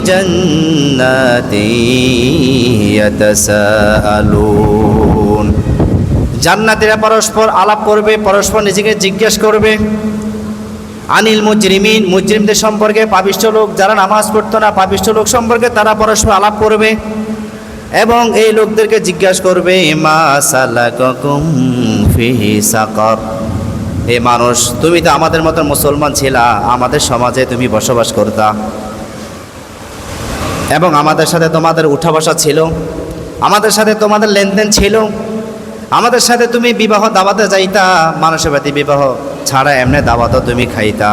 জান্নাতি ইয়াতাসাআলুন। জান্নাতীরা পরস্পর আলাপ করবে, পরস্পর নিজেকে জিজ্ঞেস করবে। আনিল মুজরিমিন, মুজরিমদের সম্পর্কে, পাপিষ্ঠ লোক যারা নামাজ পড়তো না, পাপিষ্ঠ লোক সম্পর্কে তারা পরস্পর আলাপ করবে এবং এই লোকদেরকে জিজ্ঞাসা করবে মা সালাকাকুম ফিহি সাকার। হে মানুষ, তুমি তো আমাদের মতো মুসলমান ছিলা, আমাদের সমাজে তুমি বসবাস করতা এবং আমাদের সাথে তোমাদের উঠা বসা ছিল, আমাদের সাথে তোমাদের লেনদেন ছিল, আমাদের সাথে তুমি বিবাহ দাওয়াতে যাইতা, মানুষের বাড়িতে বিবাহ ছাড়া এমনি দাওয়াতও তুমি খাইতা।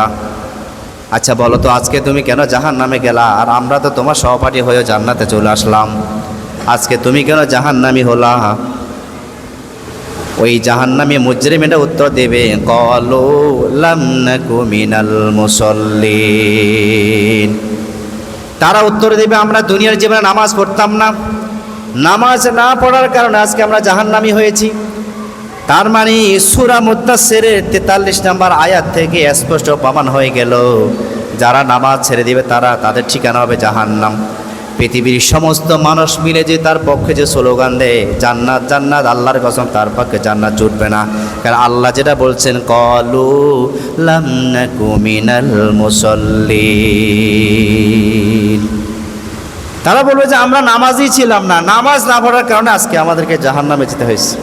আচ্ছা বলো তো, আজকে তুমি কেন জাহান্নামে গেলা? আর আমরা তো তোমার সহপাঠী হয়ে জান্নাতে চলে আসলাম, আজকে তুমি কেন জাহান্নামী হলা? ওই জাহান্নামী মুজরিমেরা উত্তর দেবে ক্বালু লাম নাকু মিনাল মুসাল্লিন। তারা উত্তর দেবে আমরা দুনিয়ার জীবনে নামাজ পড়তাম না, নামাজ না পড়ার কারণে আজকে আমরা জাহান্নামী হয়েছি। তার মানে সূরা মুদ্দাসসিরের 43 নম্বর আয়াত থেকে স্পষ্ট প্রমাণ হয়ে গেল, যারা নামাজ ছেড়ে দিবে তাদের ঠিকানা হবে জাহান্নাম। পৃথিবীর সমস্ত মানুষ মিলে যে তার পক্ষে যে স্লোগান দেয় জান্নাত জান্নাত, আল্লাহর কসম তার পক্ষে জান্নাত জুটবে না। কারণ আল্লাহ যেটা বলছেন ক্বালু লাম নাকু মিনাল মুসাল্লিন, তারা বলবে যে আমরা নামাজই ছিলাম না, নামাজ না পড়ার কারণে আজকে আমাদেরকে জাহান্নামে যেতে হয়েছে।